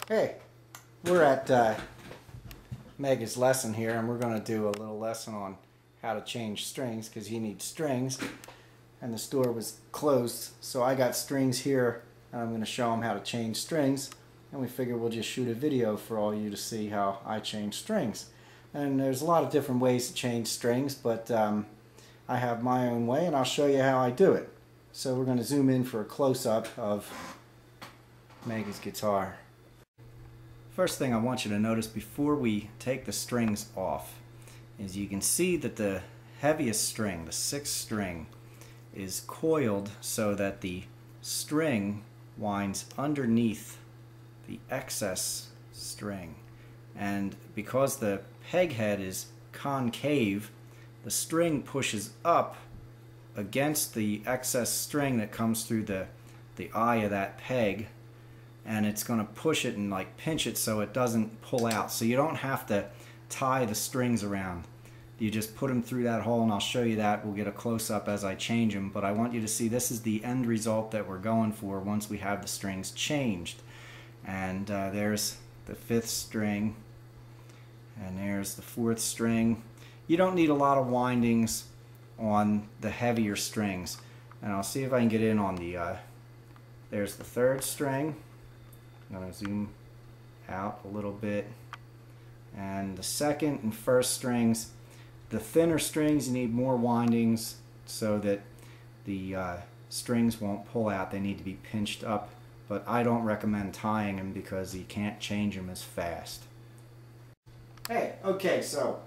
Hey, we're at Mega's lesson here, and we're going to do a little lesson on how to change strings because he needs strings, and the store was closed, so I got strings here, and I'm going to show him how to change strings, and we figure we'll just shoot a video for all you to see how I change strings. And there's a lot of different ways to change strings, but I have my own way, and I'll show you how I do it. So we're going to zoom in for a close-up of Mega's guitar. First thing I want you to notice before we take the strings off is you can see that the heaviest string, the 6th string, is coiled so that the string winds underneath the excess string. And because the peg head is concave, the string pushes up against the excess string that comes through the eye of that peg, and it's going to push it and like pinch it so it doesn't pull out. So you don't have to tie the strings around. You just put them through that hole, and I'll show you that. We'll get a close-up as I change them, but I want you to see this is the end result that we're going for once we have the strings changed. And there's the 5th string, and there's the 4th string. You don't need a lot of windings on the heavier strings. And I'll see if I can get in on the there's the 3rd string. I'm going to zoom out a little bit. And the 2nd and 1st strings, the thinner strings, you need more windings so that the strings won't pull out. They need to be pinched up, but I don't recommend tying them because you can't change them as fast. Hey, okay, so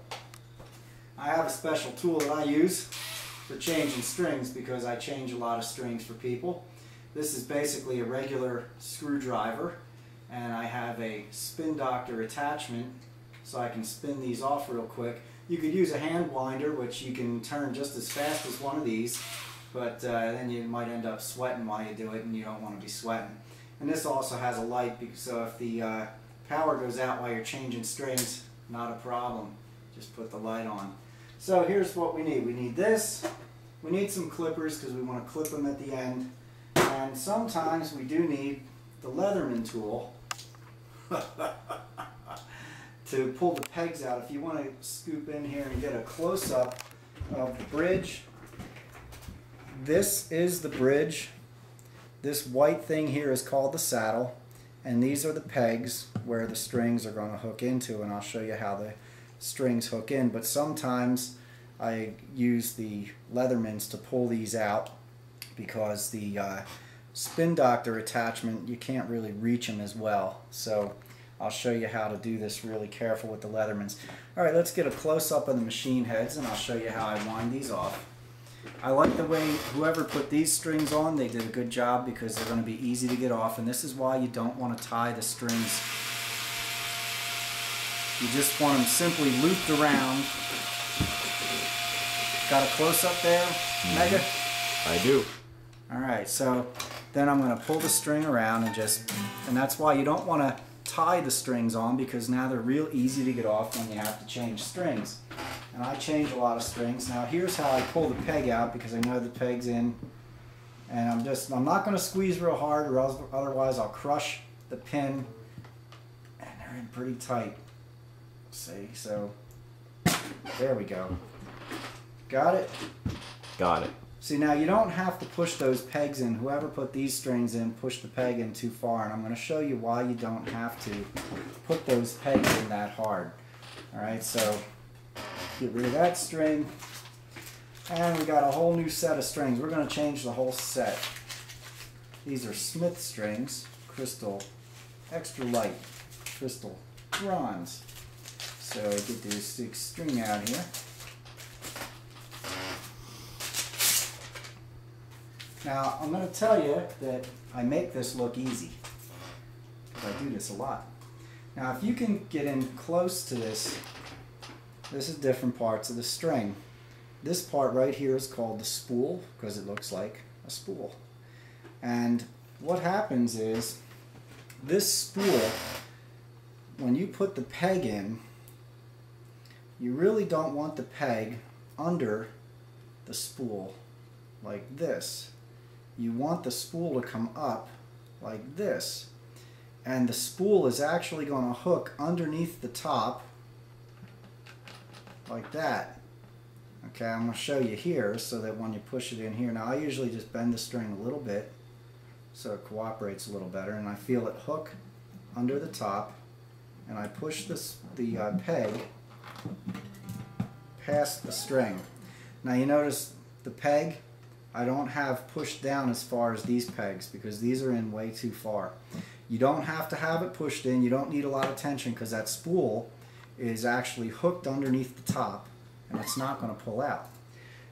I have a special tool that I use for changing strings because I change a lot of strings for people. This is basically a regular screwdriver, and I have a spin doctor attachment so I can spin these off real quick. You could use a hand winder, which you can turn just as fast as one of these, but then you might end up sweating while you do it, and you don't want to be sweating. And this also has a light, so if the power goes out while you're changing strings, not a problem. Just put the light on. So here's what we need. We need this. We need some clippers because we want to clip them at the end. And sometimes we do need the Leatherman tool to pull the pegs out. If you want to scoop in here and get a close-up of the bridge, this is the bridge. This white thing here is called the saddle, and these are the pegs where the strings are going to hook into, and I'll show you how the strings hook in. But sometimes I use the Leathermans to pull these out because the spin doctor attachment, you can't really reach them as well. So I'll show you how to do this really careful with the Leathermans. Alright, let's get a close-up of the machine heads, and I'll show you how I wind these off. I like the way whoever put these strings on, they did a good job because they're going to be easy to get off, and this is why you don't want to tie the strings. You just want them simply looped around. Got a close-up there, Mega? I do. Alright, so then I'm going to pull the string around and that's why you don't want to tie the strings on, because now they're real easy to get off when you have to change strings. And I change a lot of strings. Now here's how I pull the peg out, because I know the peg's in, and I'm not going to squeeze real hard, or else, otherwise I'll crush the pin, and they're in pretty tight. See, so there we go. Got it? Got it. See, now you don't have to push those pegs in. Whoever put these strings in pushed the peg in too far, and I'm going to show you why you don't have to put those pegs in that hard. Alright, so get rid of that string, and we got a whole new set of strings. We're going to change the whole set. These are Smith strings, crystal, extra light, crystal, bronze. So get this 6th string out here. Now, I'm going to tell you that I make this look easy, because I do this a lot. Now, if you can get in close to this, this is different parts of the string. This part right here is called the spool, because it looks like a spool. And what happens is, this spool, when you put the peg in, you really don't want the peg under the spool like this. You want the spool to come up like this. And the spool is actually going to hook underneath the top like that. Okay, I'm going to show you here so that when you push it in here, now I usually just bend the string a little bit so it cooperates a little better, and I feel it hook under the top, and I push the peg past the string. Now you notice the peg, I don't have pushed down as far as these pegs because these are in way too far. You don't have to have it pushed in, you don't need a lot of tension because that spool is actually hooked underneath the top and it's not going to pull out.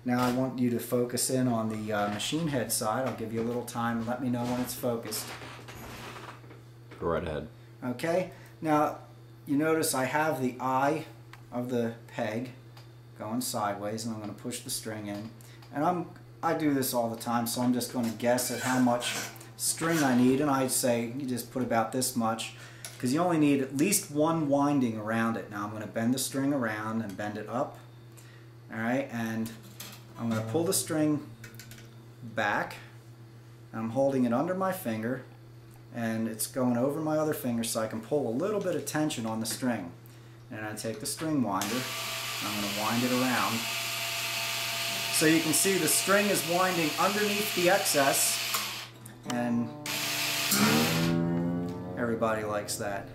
Now I want you to focus in on the machine head side. I'll give you a little time and let me know when it's focused. Go right ahead. Okay, now you notice I have the eye of the peg going sideways and I'm going to push the string in. And I do this all the time, so I'm just going to guess at how much string I need, and I'd say you just put about this much because you only need at least one winding around it. Now I'm going to bend the string around and bend it up. Alright, and I'm going to pull the string back, and I'm holding it under my finger, and it's going over my other finger so I can pull a little bit of tension on the string. And I take the string winder, and I'm going to wind it around. So you can see the string is winding underneath the excess, and everybody likes that.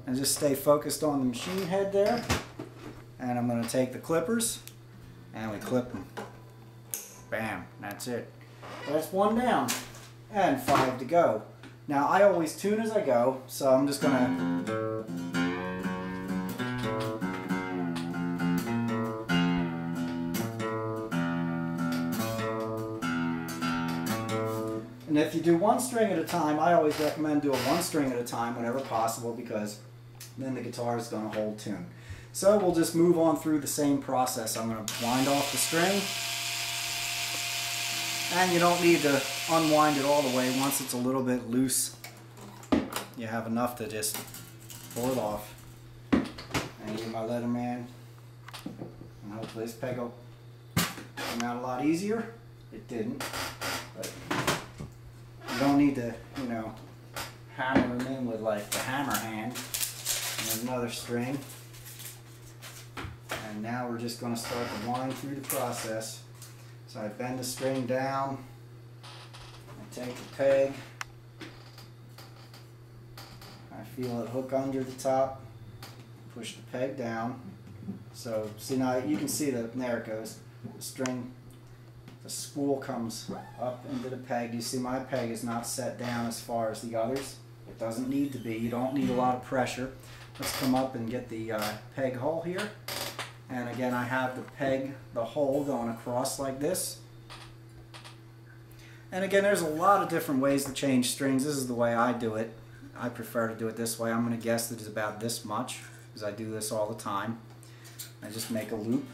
And just stay focused on the machine head there, and I'm going to take the clippers, and we clip them. Bam, that's it. That's one down, and 5 to go. Now I always tune as I go, so I'm just going to and if you do one string at a time, I always recommend doing one string at a time whenever possible because then the guitar is going to hold tune. So we'll just move on through the same process. I'm going to wind off the string, and you don't need to unwind it all the way. Once it's a little bit loose, you have enough to just pull it off. And get my Leatherman, and hopefully this peg will come out a lot easier. It didn't, but you don't need to, you know, hammer them in with like the hammer hand. And there's another string. And now we're just going to start to wind through the process. So I bend the string down, I take the peg, I feel it hook under the top, push the peg down. So see, now you can see that there it goes. The string, the spool comes up into the peg. You see my peg is not set down as far as the others. It doesn't need to be. You don't need a lot of pressure. Let's come up and get the peg hole here. And again, I have the peg, the hole going across like this. And again, there's a lot of different ways to change strings. This is the way I do it. I prefer to do it this way. I'm going to guess that it's about this much because I do this all the time. I just make a loop.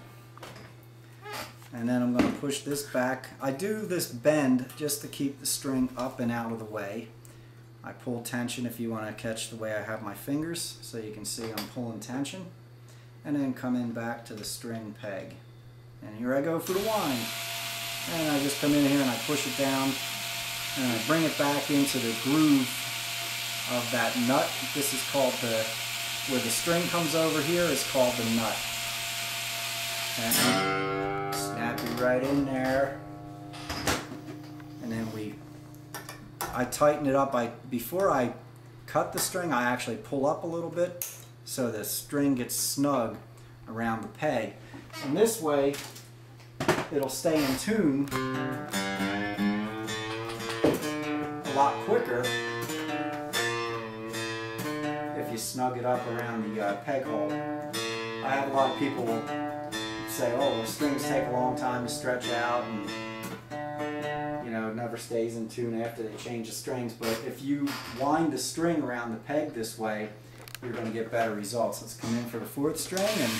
And then I'm going to push this back. I do this bend just to keep the string up and out of the way. I pull tension if you want to catch the way I have my fingers, so you can see I'm pulling tension. And then come in back to the string peg. And here I go for the wind. And I just come in here and I push it down and I bring it back into the groove of that nut. This is called where the string comes over here is called the nut. And snap it right in there. And then I tighten it up. Before I cut the string, I actually pull up a little bit so the string gets snug around the peg. And this way, it'll stay in tune a lot quicker if you snug it up around the peg hole. I have a lot of people say, oh, the strings take a long time to stretch out and you know, it never stays in tune after they change the strings. But if you wind the string around the peg this way, you're going to get better results. Let's come in for the 4th string and